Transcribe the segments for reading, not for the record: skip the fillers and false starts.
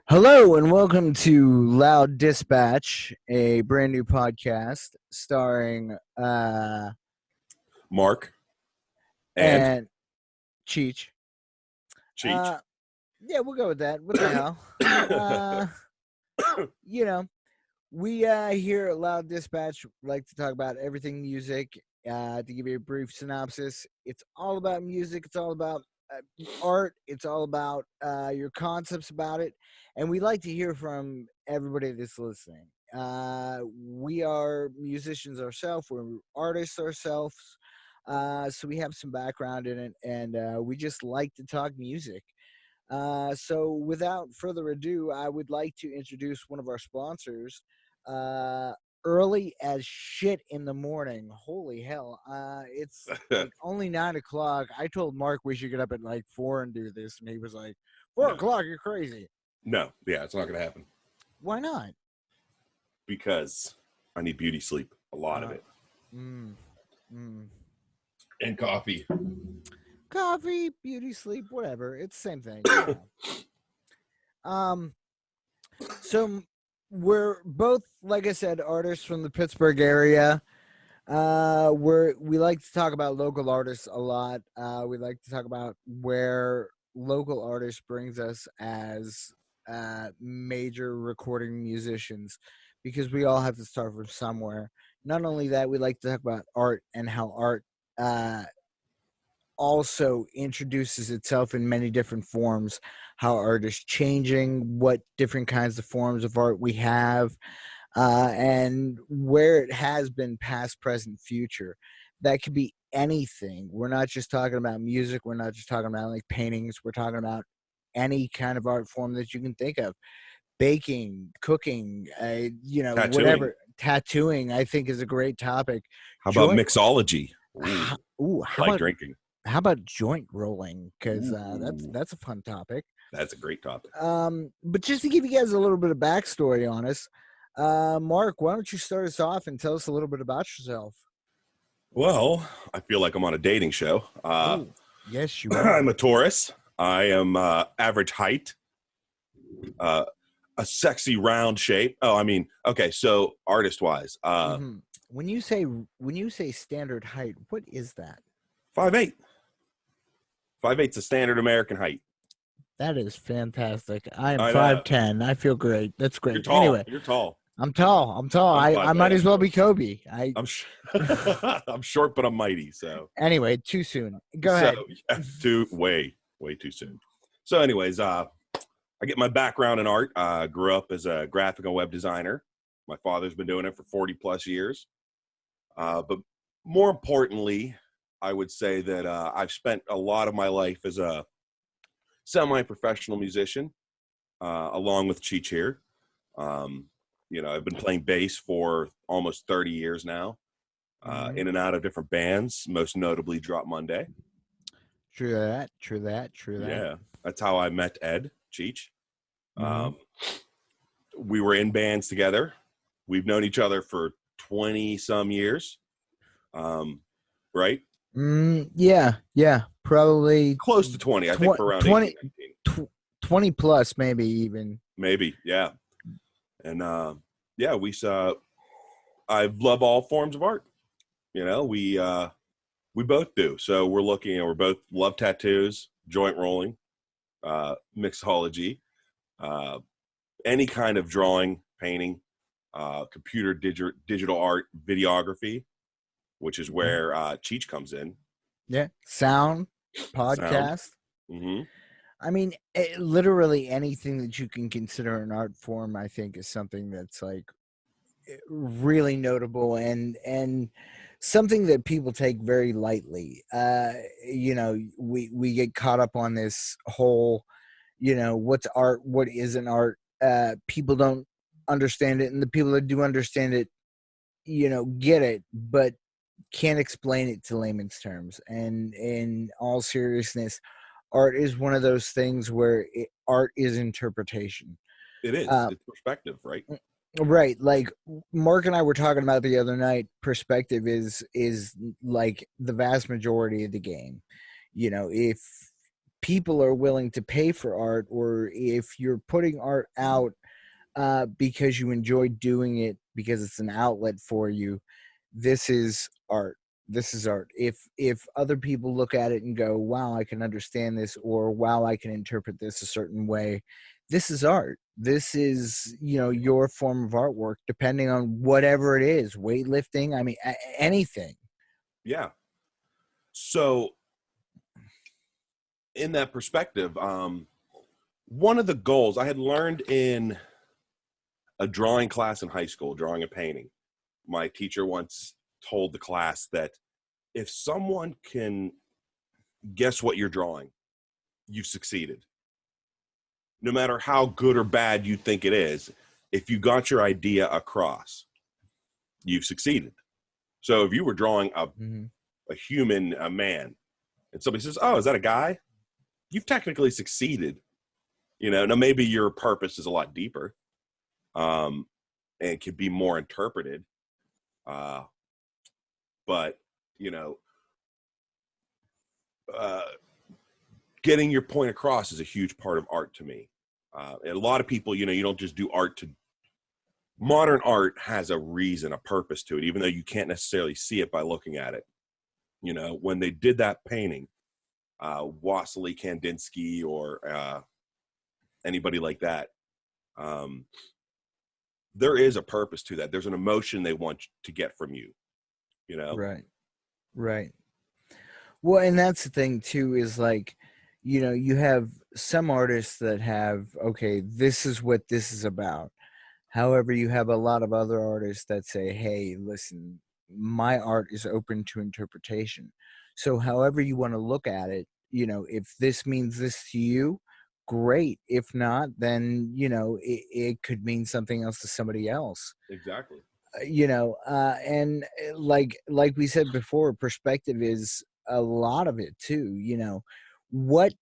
Hello and welcome to LOUDdispatch, a brand new podcast starring Mark and Cheech. Cheech. Yeah, we'll go with that. What the hell? We here at LOUDdispatch like to talk about everything music. To give you a brief synopsis, it's all about music. It's all about art. It's all about your concepts about it. And we like to hear from everybody that's listening. We are musicians ourselves. We're artists ourselves. So we have some background in it. And we just like to talk music. So without further ado, I would like to introduce one of our sponsors. Early as shit in the morning. Holy hell. It's like only 9 o'clock. I told Mark we should get up at like 4 and do this. And he was like, 4 o'clock, you're crazy. No, yeah, it's not going to happen. Why not? Because I need beauty sleep. A lot of it. And coffee. Coffee, beauty sleep, whatever. It's the same thing. So we're both, like I said, artists from the Pittsburgh area. We like to talk about local artists a lot. We like to talk about where local artists brings us as major recording musicians, because we all have to start from somewhere. Not only that, we like to talk about art and how art also introduces itself in many different forms, how art is changing, what different kinds of forms of art we have, and where it has been past, present, future. That could be anything. We're not just talking about music. We're not just talking about like paintings. We're talking about any kind of art form that you can think of. Baking, cooking, Tattooing. Whatever. Tattooing, I think, is a great topic. How about mixology? Drinking. How about joint rolling? Because that's a fun topic. That's a great topic. But just to give you guys a little bit of backstory on us, Mark, why don't you start us off and tell us a little bit about yourself? Well, I feel like I'm on a dating show. Yes, you are. I'm a Taurus. I am average height, a sexy round shape. Okay. So artist-wise, when you say standard height, what is that? 5'8". 5'8's a standard American height. That is fantastic. I am 5'10". I feel great. That's great. You're tall. Anyway, you're tall. I'm tall. I might as well be Kobe. I'm short, but I'm mighty. So anyway, too soon. Go ahead. Yeah, way too soon. So, anyways, I get my background in art. Grew up as a graphic and web designer. My father's been doing it for 40 plus years. But more importantly, I would say that I've spent a lot of my life as a semi-professional musician, along with Cheech here. I've been playing bass for almost 30 years now, in and out of different bands, most notably Drop Monday. True that. Yeah, that's how I met Ed, Cheech. We were in bands together. We've known each other for 20-some years, right? Yeah, probably close to 20. I think for around 20, 18, 20 plus, maybe even. Maybe, yeah. And I love all forms of art. We both do. So we're both love tattoos, joint rolling, mixology, any kind of drawing, painting, computer digital art, videography, which is where Cheech comes in. Yeah, sound, podcast. I mean, literally anything that you can consider an art form, I think, is something that's like really notable and something that people take very lightly. We get caught up on this whole, what's art, what isn't art. People don't understand it, and the people that do understand it, get it, but can't explain it to layman's terms. And in all seriousness, art is one of those things where art is interpretation. It is. It's perspective, right? Right. Like Mark and I were talking about the other night, perspective is like the vast majority of the game. You know, if people are willing to pay for art, or if you're putting art out because you enjoy doing it because it's an outlet for you, this is art. This is art. If other people look at it and go, wow, I can understand this, or wow, I can interpret this a certain way, this is art. This is, you know, your form of artwork, depending on whatever it is, weightlifting, I mean, anything. Yeah. So in that perspective, one of the goals I had learned in a drawing class in high school, drawing and painting, my teacher once told the class that if someone can guess what you're drawing, you've succeeded. No matter how good or bad you think it is, if you got your idea across, you've succeeded. So if you were drawing Mm-hmm. a human, a man, and somebody says, oh, is that a guy? You've technically succeeded. You know, now maybe your purpose is a lot deeper, um, and can be more interpreted. Uh, but, you know, uh, getting your point across is a huge part of art to me. And a lot of people, you know, you don't just do art to, modern art has a reason, a purpose to it, even though you can't necessarily see it by looking at it. You know, when they did that painting, Wassily Kandinsky or anybody like that, um, there is a purpose to that. There's an emotion they want to get from you, you know? Right. Right. Well, and that's the thing too, is like, you know, you have some artists that have, okay, this is what this is about. However, you have a lot of other artists that say, hey, listen, my art is open to interpretation. So, however you want to look at it, you know, if this means this to you, great. If not, then, you know, it could mean something else to somebody else. Exactly. You know, and like we said before, perspective is a lot of it too. You know, what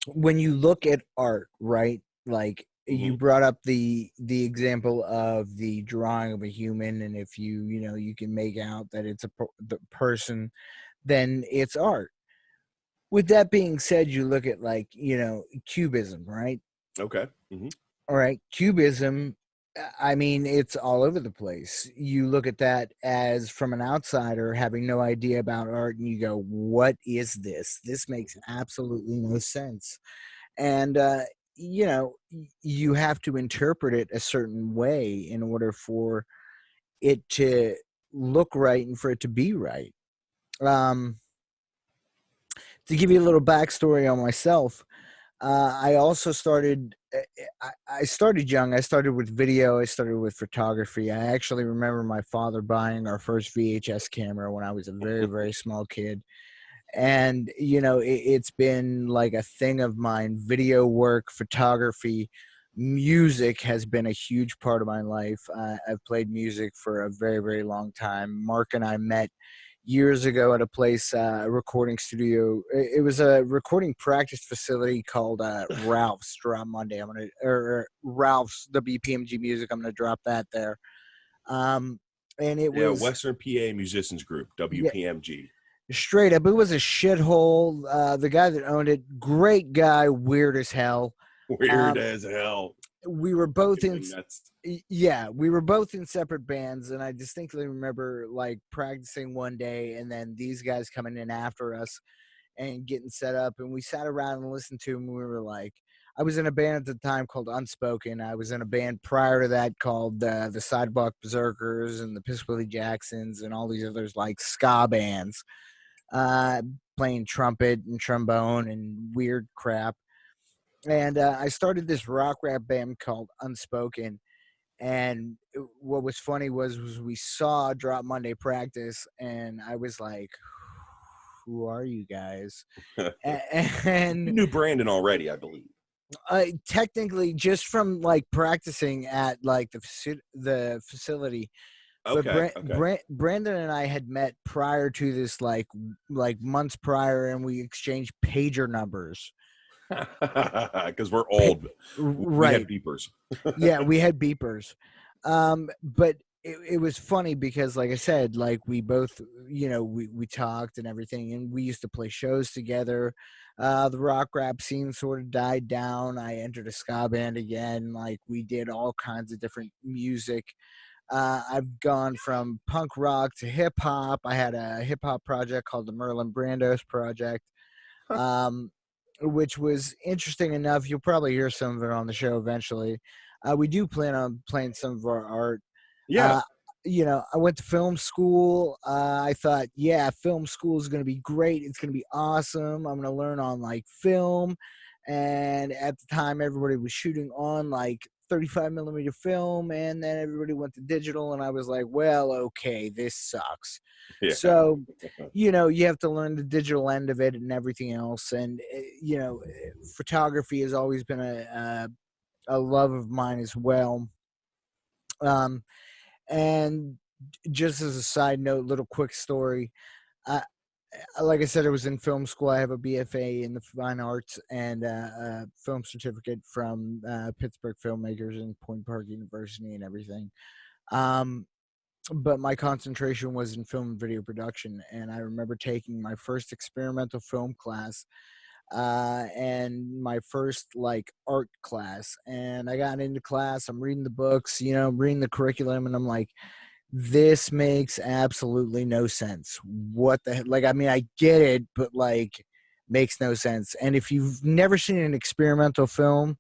when you look at art, right? Like you Mm-hmm. brought up the example of the drawing of a human, and if you know, you can make out that it's the person, then it's art. With that being said, you look at, like, you know, cubism, right? Okay. Mm-hmm. All right, cubism, I mean, it's all over the place. You look at that as from an outsider having no idea about art, and you go, what is this? This makes absolutely no sense. And you know, you have to interpret it a certain way in order for it to look right and for it to be right. um to give you a little backstory on myself, I also started. I started young. I started with video. I started with photography. I actually remember my father buying our first VHS camera when I was a very, very small kid. And you know, it's been like a thing of mine. Video work, photography, music has been a huge part of my life. I've played music for a very, very long time. Mark and I met years ago at a place, a recording studio. It was a recording practice facility called Ralph's Drop Monday. Or Ralph's, the BPMG music. I'm gonna drop that there. Um, and it Yeah, was, Western PA Musicians Group, yeah, WPMG. straight up. It was a shithole. The guy that owned it, great guy, weird as hell. Weird Um, as hell. we were both in Fucking nuts. yeah, we were both in separate bands, and I distinctly remember like practicing one day, and then these guys coming in after us and getting set up, and we sat around and listened to them. And we were like, I was in a band at the time called Unspoken. I was in a band prior to that called the Sidewalk Berserkers and the Piss Willie Jacksons and all these others, like ska bands, uh playing trumpet and trombone and weird crap. And I started this rock rap band called Unspoken. And what was funny was we saw Drop Monday practice, and I was like, "Who are you guys?" You And knew Brandon already, I believe. technically, just from like practicing at like the facility, but Okay, okay. Brandon and I had met prior to this, like months prior, and we exchanged pager numbers. Because we're old. We had Right. beepers. Yeah, we had beepers. But it was funny because, like I said, like we both, we talked and everything, and we used to play shows together. The rock rap scene sort of died down. I entered a ska band again. Like we did all kinds of different music. I've gone from punk rock to hip hop. I had a hip hop project called the Merlin Brandos Project, um, which was interesting enough. You'll probably hear some of it on the show eventually. We do plan on playing some of our art. Yeah. Uh, I went to film school. I thought, yeah, film school is going to be great. It's going to be awesome. I'm going to learn on like film. And at the time, everybody was shooting on like 35 millimeter film, and then everybody went to digital. And I was like, well, okay, this sucks. Yeah. So, you have to learn the digital end of it and everything else. And, photography has always been a love of mine as well. Um, and just as a side note, little quick story. I, like I said, I was in film school. I have a BFA in the fine arts and a film certificate from Pittsburgh Filmmakers and Point Park University and everything. Um, but my concentration was in film and video production. And I remember taking my first experimental film class and my first like art class. And I got into class. I'm reading the books, reading the curriculum, and I'm like, this makes absolutely no sense. What the heck? Like, I mean, I get it, but like, makes no sense. And if you've never seen an experimental film,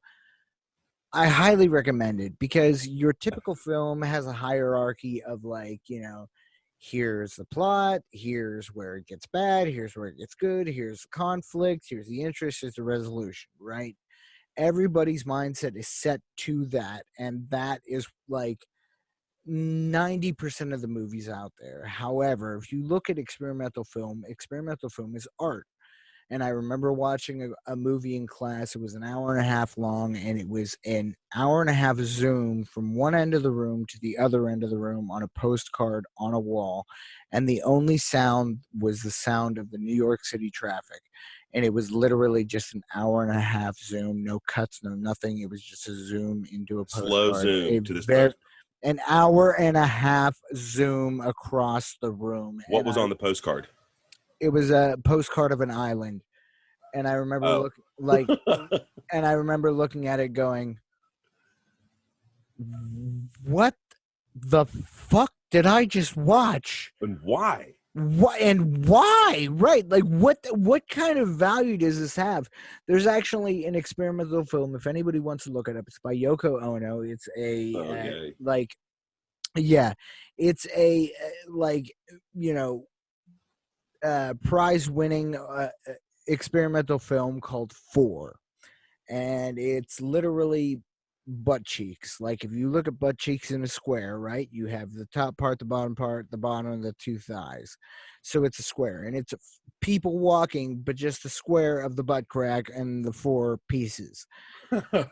I highly recommend it because your typical film has a hierarchy of like, here's the plot, here's where it gets bad, here's where it gets good, here's the conflict, here's the interest, here's the resolution, right? Everybody's mindset is set to that. And that is like 90% of the movies out there. However, if you look at experimental film is art. And I remember watching a movie in class. It was an hour and a half long, and it was an hour and a half zoom from one end of the room to the other end of the room on a postcard on a wall. And the only sound was the sound of the New York City traffic. And it was literally just an hour and a half zoom, no cuts, no nothing. It was just a zoom into a Slow postcard. zoom to this Very post. an hour and a half zoom across the room. What was on the postcard? It was a postcard of an island. And I remember Oh. and I remember looking at it going, what the fuck did I just watch? And why? What and why? Right? Like what kind of value does this have? There's actually an experimental film. If anybody wants to look it up, it's by Yoko Ono. It's a Okay. like yeah, it's a like you know prize winning experimental film called Four, and it's literally butt cheeks. Like if you look at butt cheeks in a square, right, you have the top part, the bottom part, the bottom of the two thighs. So it's a square, and it's people walking, but just a square of the butt crack and the four pieces.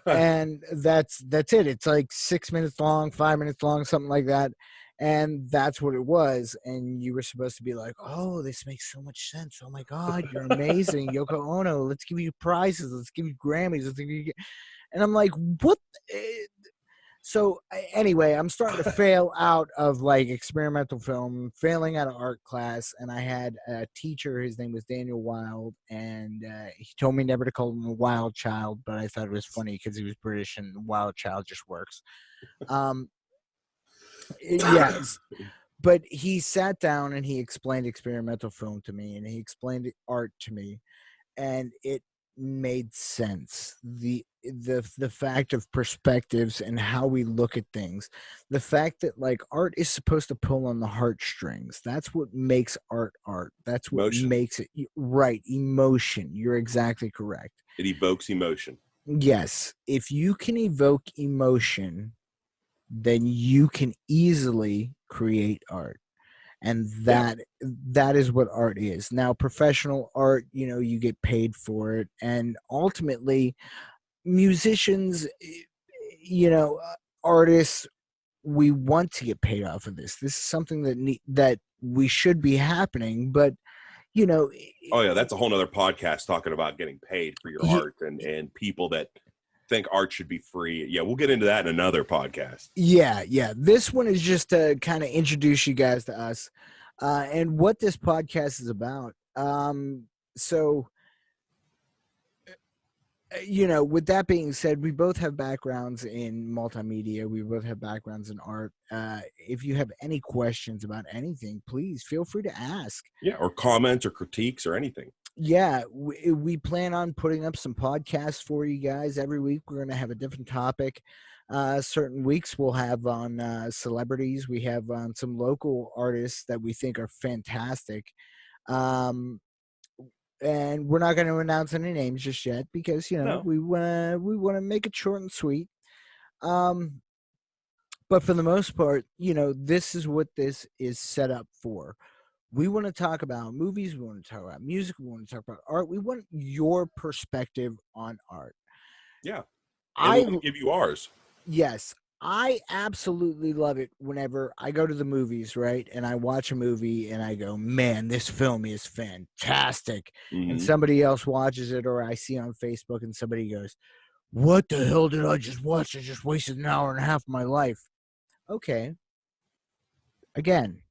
And that's it. It's like 6 minutes long, 5 minutes long, something like that. And that's what it was. And you were supposed to be like, oh, this makes so much sense. Oh my God, you're amazing, Yoko Ono. Let's give you prizes. Let's give you Grammys. Let's give you... And I'm like, what? So anyway, I'm starting to fail out of like experimental film, failing out of art class, and I had a teacher. His name was Daniel Wild, and he told me never to call him a wild child, but I thought it was funny because he was British, and wild child just works. Um, yes, but he sat down and he explained experimental film to me, and he explained art to me, and it made sense. The fact of perspectives and how we look at things, the fact that like art is supposed to pull on the heartstrings. That's what makes art. That's what Emotion. makes it right. Emotion. You're exactly correct. It evokes emotion. Yes, if you can evoke emotion, then you can easily create art. And Yeah. that is what art is. Now professional art, you get paid for it, and ultimately musicians, artists, we want to get paid off of this. This is something that we should be happening, but you know, Oh yeah, that's a whole nother podcast talking about getting paid for your art and people that think art should be free. Yeah, we'll get into that in another podcast. yeah. This one is just to kind of introduce you guys to us and what this podcast is about. So with that being said, we both have backgrounds in multimedia. We both have backgrounds in art. If you have any questions about anything, please feel free to ask. Yeah, or comments or critiques or anything. Yeah, we plan on putting up some podcasts for you guys every week. We're going to have a different topic. Certain weeks we'll have on celebrities. We have on some local artists that we think are fantastic. Um, and we're not going to announce any names just yet because No. we want to make it short and sweet. But for the most part, this is what this is set up for. We want to talk about movies. We want to talk about music. We want to talk about art. We want your perspective on art. Yeah, and I we'll give you ours. Yes, I absolutely love it whenever I go to the movies, right? And I watch a movie and I go, man, this film is fantastic. And Mm-hmm. somebody else watches it, or I see on Facebook and somebody goes, what the hell did I just watch? I just wasted an hour and a half of my life. Okay. Again,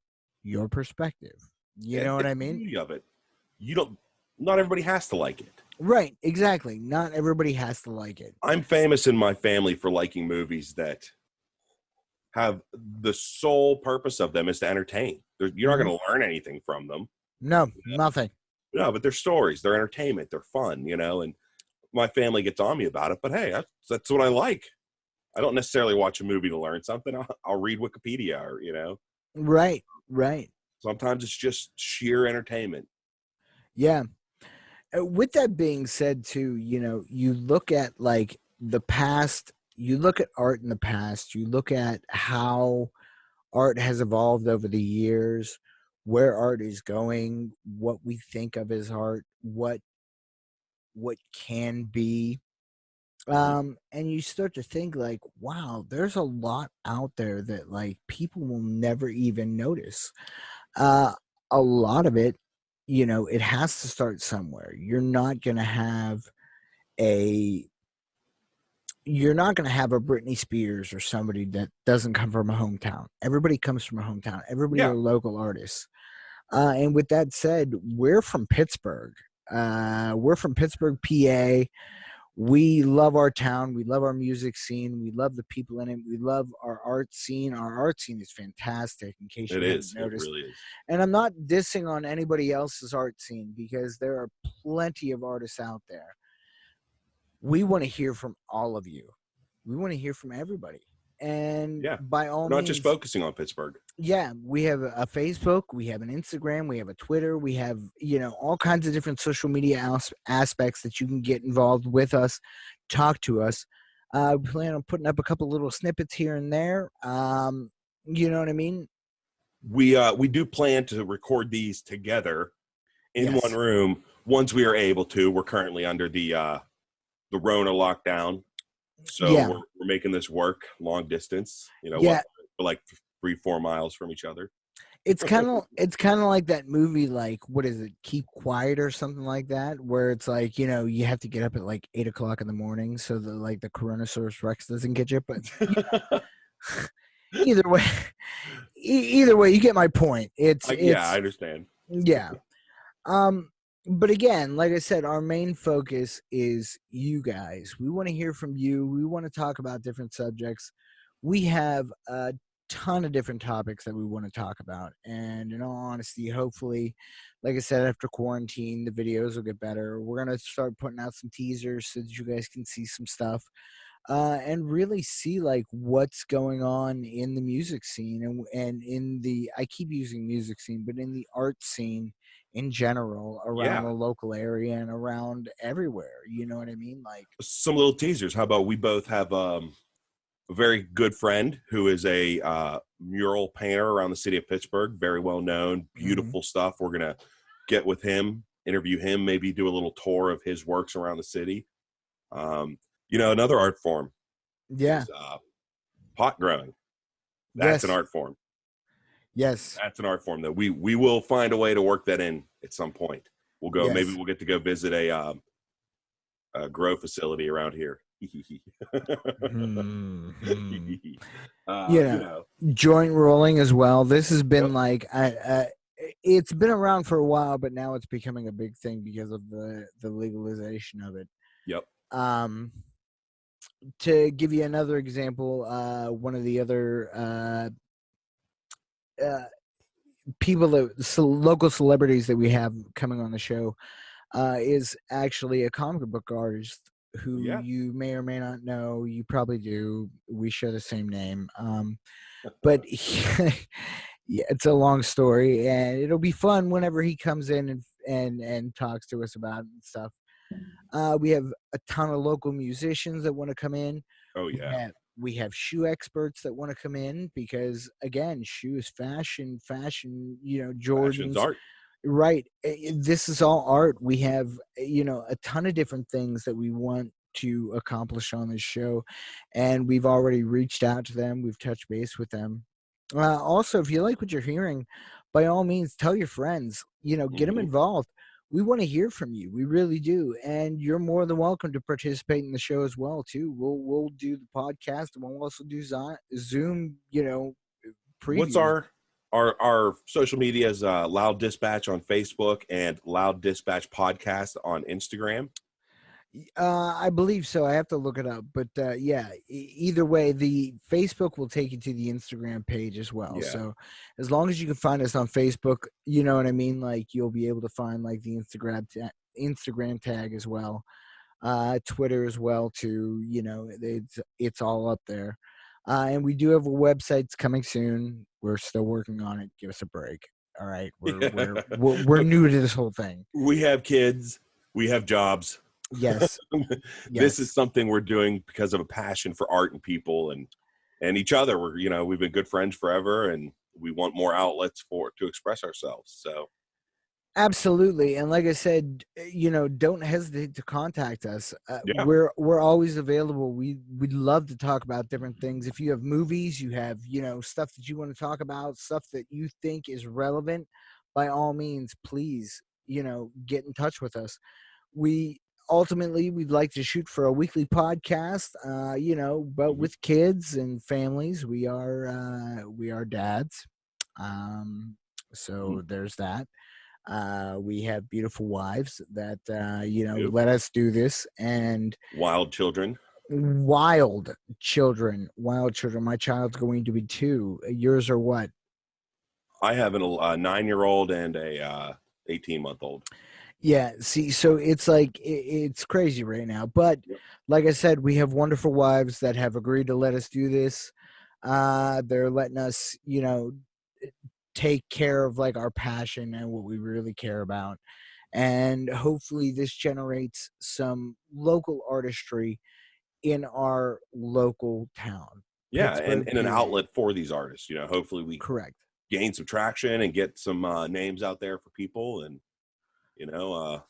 your perspective. You know what It's I the mean? beauty of it. Not everybody has to like it. Right, exactly. Not everybody has to like it. I'm famous in my family for liking movies that have the sole purpose of them is to entertain. You're not going to learn anything from them. No, nothing. No, but they're stories, they're entertainment, they're fun, and my family gets on me about it. But hey, that's what I like. I don't necessarily watch a movie to learn something. I'll read Wikipedia, or. Right. Sometimes it's just sheer entertainment. Yeah. With that being said, too, you look at like the past, you look at art in the past, you look at how art has evolved over the years, where art is going, what we think of as art, what can be. And you start to think like, wow, there's a lot out there that like people will never even notice. Uh, a lot of it, it has to start somewhere. A you're not going to have a Britney Spears or somebody that doesn't come from a hometown. Everybody comes from a hometown. Everybody Yeah, are local artists. And with that said, we're from Pittsburgh. We're from Pittsburgh, PA. We love our town. We love our music scene. We love the people in it. We love our art scene. Our art scene is fantastic, in case it you haven't is. It noticed. really is. And I'm not dissing on anybody else's art scene because there are plenty of artists out there. We want to hear from all of you. We want to hear from everybody. And Yeah, by all we're not just means, focusing on Pittsburgh. yeah, we have a Facebook, we have an Instagram, we have a Twitter, we have, all kinds of different social media aspects that you can get involved with us, talk to us. We plan on putting up a couple little snippets here and there. You know what I mean? We do plan to record these together in one Yes. room once we are able to. We're currently under the Rona lockdown, so Yeah. we're making this work long distance. Yeah. We're like 3-4 miles from each other. It's kind of like that movie, like what is it, Keep Quiet or something like that, where it's like you have to get up at like 8 o'clock in the morning so that like the Coronasaurus Rex doesn't get you. But either way, either way, you get my point. Yeah, I understand. Yeah. Um, but again, like I said, our main focus is you guys. We want to hear from you. We want to talk about different subjects. We have a ton of different topics that we want to talk about. And in all honesty, hopefully, like I said, after quarantine, the videos will get better. We're going to start putting out some teasers so that you guys can see some stuff. And really see like what's going on in the music scene and in the, I keep using music scene, but in the art scene in general around Yeah, the local area and around everywhere. You know what I mean? Like some little teasers. How about we both have a very good friend who is a mural painter around the city of Pittsburgh, very well known, beautiful stuff. We're gonna get with him, interview him, maybe do a little tour of his works around the city. Another art form yeah. is pot growing. That's an Yes. art form. Yes. That's an art form that we will find a way to work that in at some point. We'll go. Maybe Yes. we'll get to go visit a grow facility around here. Hmm. You Yeah, know. joint rolling as well. This has Yep. been like it's been around for a while, but now it's becoming a big thing because of the legalization of it. Yep. Um, to give you another example, one of the other uh, people that local celebrities that we have coming on the show is actually a comic book artist who Yeah. you may or may not know. You probably do. We share the same name. But yeah, it's a long story, and it'll be fun whenever he comes in and talks to us about it and stuff. We have a ton of local musicians that want to come in. Oh We yeah. have we have shoe experts that want to come in because again, shoe is fashion, fashion. Fashion's Jordans, art. right? This is all art. We have a ton of different things that we want to accomplish on this show, and we've already reached out to them. We've touched base with them. Also, if you like what you're hearing, by all means, tell your friends. Get them Hmm. involved. We want to hear from you. We really do, and you're more than welcome to participate in the show as well. Too. We'll do the podcast, and we'll also do Zoom. What's Previews. our social medias? Loud Dispatch on Facebook and Loud Dispatch Podcast on Instagram. I believe so. I have to look it up, but yeah. Either way, the Facebook will take you to the Instagram page as well. Yeah. So, as long as you can find us on Facebook, you know what I mean. Like you'll be able to find like the Instagram tag as well, Twitter as well too. It's all up there, and we do have a website that's coming soon. We're still working on it. Give us a break. All right, we're new to this whole thing. We have kids. We have jobs. Yes, This is yes. something we're doing because of a passion for art and people and each other. We've been good friends forever, and we want more outlets to express ourselves. So Absolutely, and like I said, don't hesitate to contact us. yeah. We're always available. We'd love to talk about different things. If you have movies, you have stuff that you want to talk about, stuff that you think is relevant, by all means, please get in touch with us. We ultimately we'd like to shoot for a weekly podcast. But Mhm. with kids and families, we are dads. Um, Mhm. so there's that. We have beautiful wives that Yep. let us do this, and Wild children. wild children. Wild children. My child's going to be 2. Yours are what? I have a 9-year-old and a 18-month-old. Yeah. See, so it's like it's crazy right now. But Yep. like I said, we have wonderful wives that have agreed to let us do this. They're letting us, take care of like our passion and what we really care about, and hopefully this generates some local artistry in our local town, Yeah, and, Pittsburgh, and an PA. outlet for these artists. Hopefully we Correct. gain some traction and get some names out there for people. And you know,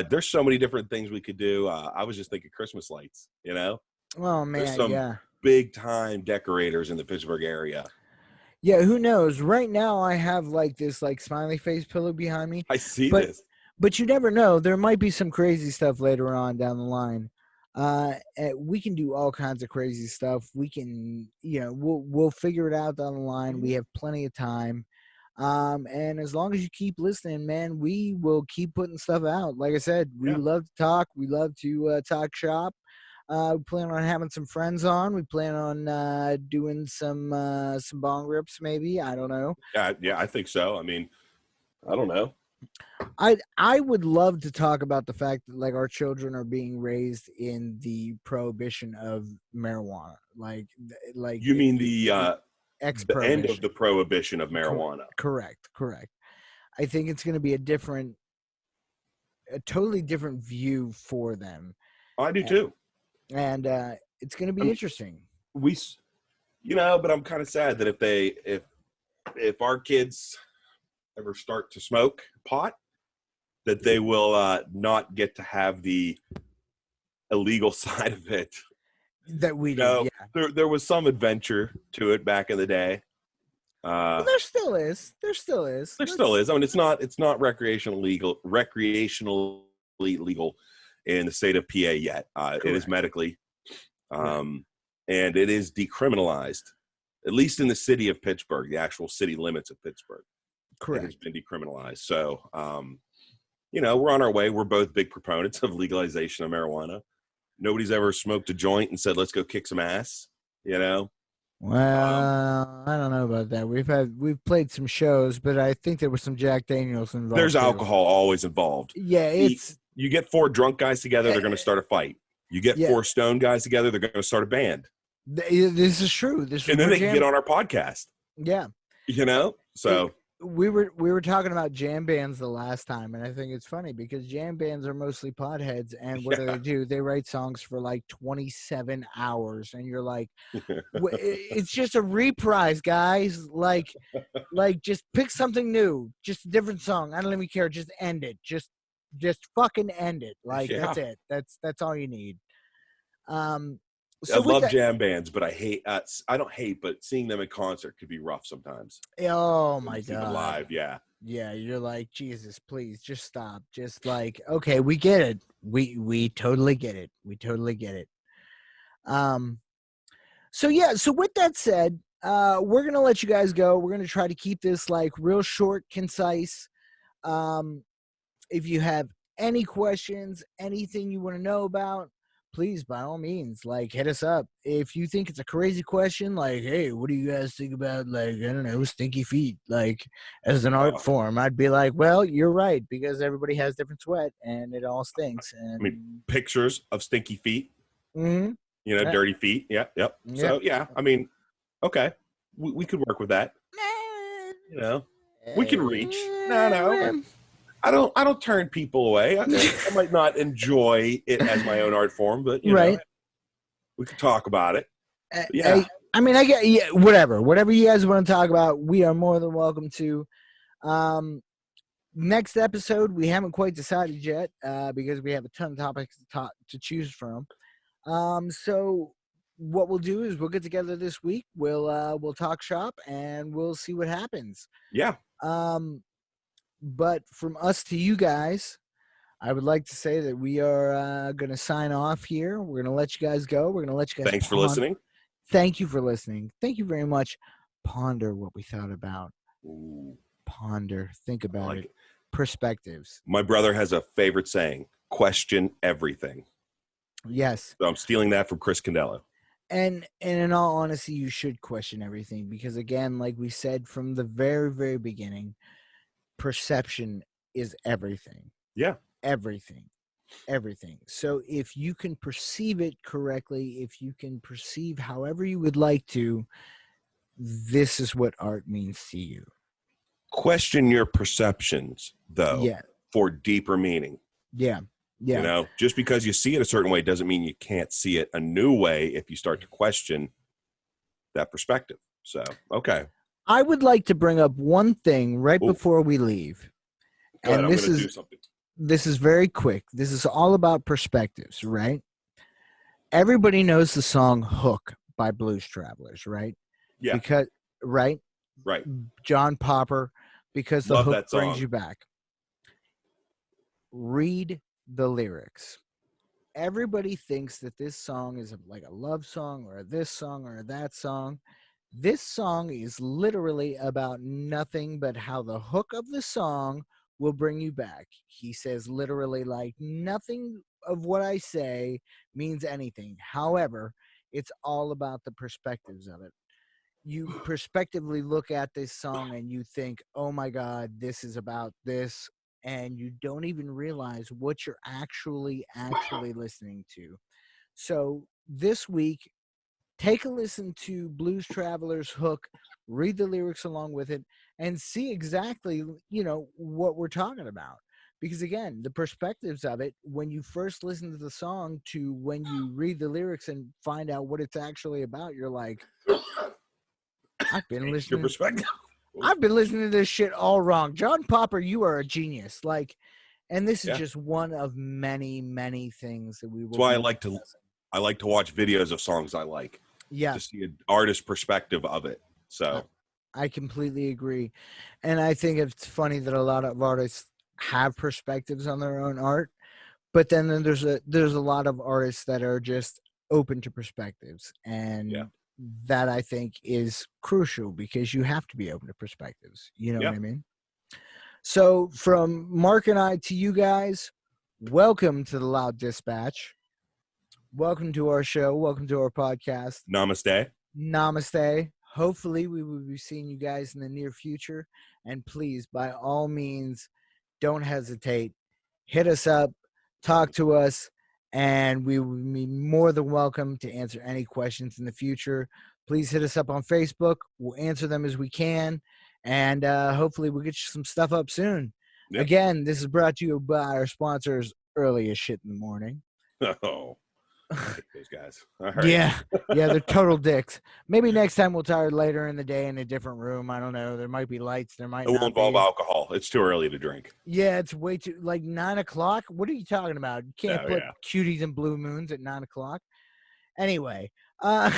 there's so many different things we could do. I was just thinking Christmas lights. Oh There's man, some yeah. big time decorators in the Pittsburgh area. Yeah, who knows? Right now I have like this like smiley face pillow behind me, I see but this. but you never know. There might be some crazy stuff later on down the line. We can do all kinds of crazy stuff. We can, we'll figure it out down the line. We Mhm. have plenty of time. And as long as you keep listening, man, we will keep putting stuff out. Like I said, we Yeah, love to talk. We love to talk shop. We plan on having some friends on. We plan on doing some bong rips, maybe. I don't know. yeah, yeah. I think so. I mean, I don't know. I would love to talk about the fact that like our children are being raised in the prohibition of marijuana, like You mean the ex the end of prohibition. the prohibition of Correct, marijuana? correct, correct. I think it's going to be a totally different view for them, I do and, too. and it's going to I be mean, interesting. we, but I'm kind of sad that if our kids ever start to smoke pot, that they will not get to have the illegal side of it. That we You do, know, yeah. there was some adventure to it back in the day. Well, there still is. There still is. There still is. I mean, it's not recreationally legal in the state of PA yet. It is medically, and it is decriminalized, at least in the city of Pittsburgh, the actual city limits of Pittsburgh. Correct. It has been decriminalized. So, we're on our way. We're both big proponents of legalization of marijuana. Nobody's ever smoked a joint and said, let's go kick some ass, Well, I don't know about that. We've played some shows, but I think there was some Jack Daniels involved. There's alcohol always involved. Yeah, you get 4 drunk guys together, they're going to start a fight. You get 4 stoned guys together, they're going to start a band. This is true. And then they can get on our podcast. Yeah. So we were talking about jam bands the last time, and I think it's funny because jam bands are mostly potheads, and what do? They write songs for like 27 hours, and you're like, it's just a reprise, guys. Like just pick something new, just a different song. I don't even care. Just end it. Just fucking end it. Like that's it. That's all you need. So I love jam bands, but I don't hate, but seeing them in concert could be rough sometimes. Oh my God. Live, yeah. Yeah, you're like, Jesus, please just stop. Just like, okay, we get it. We totally get it. We totally get it. So with that said, we're gonna let you guys go. We're gonna try to keep this like real short, concise. If you have any questions, anything you want to know about, please, by all means, like, hit us up. If you think it's a crazy question, like, hey, what do you guys think about, like, I don't know, stinky feet, like, as an art form? I'd be like, well, you're right, because everybody has different sweat, and it all stinks. And I mean, pictures of stinky feet, mm-hmm. Dirty feet. Yep. So, I mean, okay, we could work with that. We can reach. No. I don't turn people away. I might not enjoy it as my own art form, but you know, we could talk about it. I mean, I get whatever you guys want to talk about, we are more than welcome to. Next episode, we haven't quite decided yet because we have a ton of topics to choose from. So what we'll do is we'll get together this week. We'll talk shop and we'll see what happens. Yeah. But from us to you guys, I would like to say that we are going to sign off here. We're going to let you guys go. We're going to let you guys. Thanks for listening. Thank you for listening. Thank you very much. Ponder what we thought about. Ooh. Ponder. Think about it. Perspectives. My brother has a favorite saying: question everything. Yes. So I'm stealing that from Chris Candello. And in all honesty, you should question everything because, again, like we said from the very, very beginning, perception is everything. Yeah. Everything. So if you can perceive it correctly, if you can perceive however you would like to, this is what art means to you. Question your perceptions, though, for deeper meaning. Yeah. Just because you see it a certain way doesn't mean you can't see it a new way if you start to question that perspective. So, okay. I would like to bring up one thing right before we leave. Go ahead, I'm going to do something. This is very quick. This is all about perspectives, right? Everybody knows the song Hook by Blues Travelers, right? Yeah. Right. John Popper, because the hook brings you back. Read the lyrics. Everybody thinks that this song is like a love song or this song or that song. This song is literally about nothing but how the hook of the song will bring you back. He says literally like nothing of what I say means anything. However, it's all about the perspectives of it. You perspectively look at this song and you think, oh my God, this is about this. And you don't even realize what you're actually listening to. So this week, take a listen to Blues Traveler's Hook, read the lyrics along with it, and see exactly, what we're talking about. Because again, the perspectives of it, when you first listen to the song to when you read the lyrics and find out what it's actually about, you're like, I've been listening. Your perspective. I've been listening to this shit all wrong. John Popper, you are a genius. And this is just one of many, many things that we will. That's why I like to watch videos of songs I like. Yeah. To see an artist's perspective of it. So I completely agree. And I think it's funny that a lot of artists have perspectives on their own art, but then there's a lot of artists that are just open to perspectives, Yeah. and that I think is crucial because you have to be open to perspectives. You know what Yeah. I mean? So from Mark and I to you guys, welcome to the Loud Dispatch. Welcome to our show. Welcome to our podcast. Namaste. Namaste. Hopefully, we will be seeing you guys in the near future. And please, by all means, don't hesitate. Hit us up, talk to us, and we will be more than welcome to answer any questions in the future. Please hit us up on Facebook. We'll answer them as we can. And hopefully, we'll get you some stuff up soon. Yep. Again, this is brought to you by our sponsors, Early as Shit in the Morning. Oh, I hate those guys. All right. Yeah, they're total dicks. Maybe next time we'll tire later in the day in a different room. I don't know. There might be lights. There might It will not involve be. alcohol. It's too early to drink. Yeah, it's way too like 9 o'clock. What are you talking about? You can't Oh, put yeah. cuties and blue moons at 9 o'clock. Anyway, uh,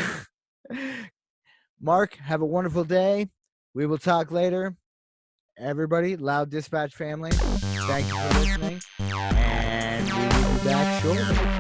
Mark, have a wonderful day. We will talk later. Everybody, Loud Dispatch family, thank you for listening, and we will be back shortly.